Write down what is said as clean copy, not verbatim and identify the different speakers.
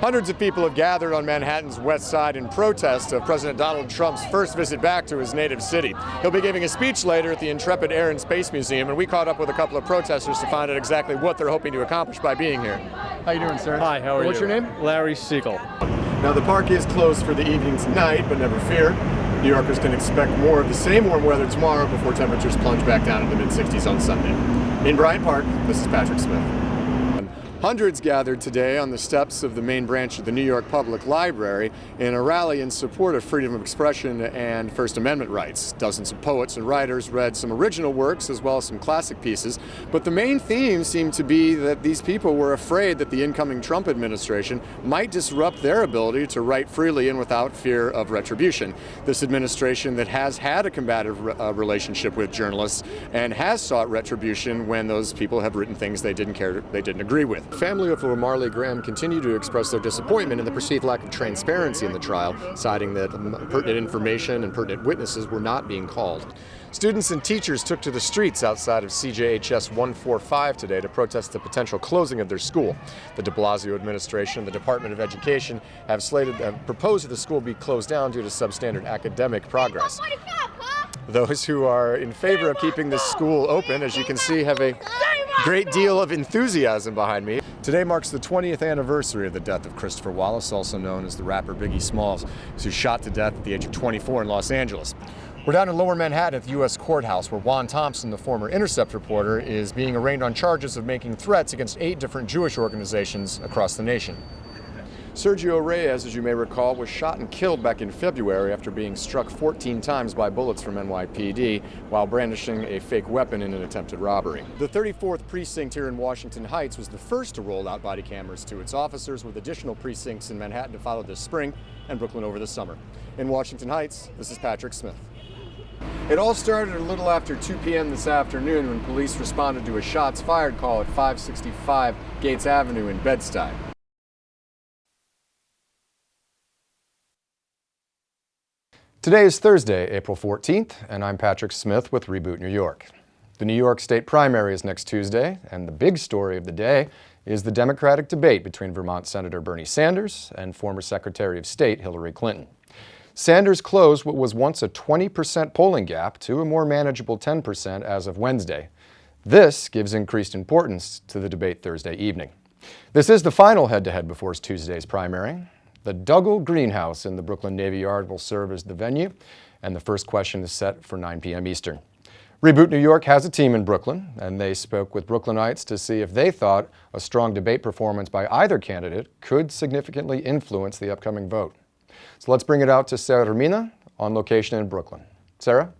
Speaker 1: Hundreds of people have gathered on Manhattan's West Side in protest of President Donald Trump's first visit back to his native city. He'll be giving a speech later at the intrepid Air and Space Museum, and we caught up with a couple of protesters to find out exactly what they're hoping to accomplish by being here. How you doing, sir?
Speaker 2: Hi, how are you?
Speaker 1: What's your name?
Speaker 2: Larry Siegel.
Speaker 1: Now, the park is closed for the evening tonight, but never fear. New Yorkers can expect more of the same warm weather tomorrow before temperatures plunge back down into the mid-60s on Sunday. In Bryant Park, this is Patrick Smith. Hundreds gathered today on the steps of the main branch of the New York Public Library in a rally in support of freedom of expression and First Amendment rights. Dozens of poets and writers read some original works as well as some classic pieces, but the main theme seemed to be that these people were afraid that the incoming Trump administration might disrupt their ability to write freely and without fear of retribution. This administration that has had a combative relationship with journalists and has sought retribution when those people have written things they didn't agree with. The family of Marley Graham continue to express their disappointment in the perceived lack of transparency in the trial, citing that pertinent information and pertinent witnesses were not being called. Students and teachers took to the streets outside of CJHS 145 today to protest the potential closing of their school. The de Blasio administration and the Department of Education have proposed that the school be closed down due to substandard academic progress. Those who are in favor of keeping this school open, as you can see, have a great deal of enthusiasm behind me. Today marks the 20th anniversary of the death of Christopher Wallace, also known as the rapper Biggie Smalls, who was shot to death at the age of 24 in Los Angeles. We're down in Lower Manhattan at the U.S. Courthouse, where Juan Thompson, the former Intercept reporter, is being arraigned on charges of making threats against 8 different Jewish organizations across the nation. Sergio Reyes, as you may recall, was shot and killed back in February after being struck 14 times by bullets from NYPD while brandishing a fake weapon in an attempted robbery. The 34th precinct here in Washington Heights was the first to roll out body cameras to its officers, with additional precincts in Manhattan to follow this spring and Brooklyn over the summer. In Washington Heights, this is Patrick Smith. It all started a little after 2 p.m. this afternoon when police responded to a shots fired call at 565 Gates Avenue in Bed-Stuy. Today is Thursday, April 14th, and I'm Patrick Smith with Reboot New York. The New York State primary is next Tuesday, and the big story of the day is the Democratic debate between Vermont Senator Bernie Sanders and former Secretary of State Hillary Clinton. Sanders closed what was once a 20% polling gap to a more manageable 10% as of Wednesday. This gives increased importance to the debate Thursday evening. This is the final head-to-head before Tuesday's primary. The Dougal Greenhouse in the Brooklyn Navy Yard will serve as the venue, and the first question is set for 9 p.m. Eastern. Reboot New York has a team in Brooklyn, and they spoke with Brooklynites to see if they thought a strong debate performance by either candidate could significantly influence the upcoming vote. So let's bring it out to Sarah Hermina on location in Brooklyn. Sarah?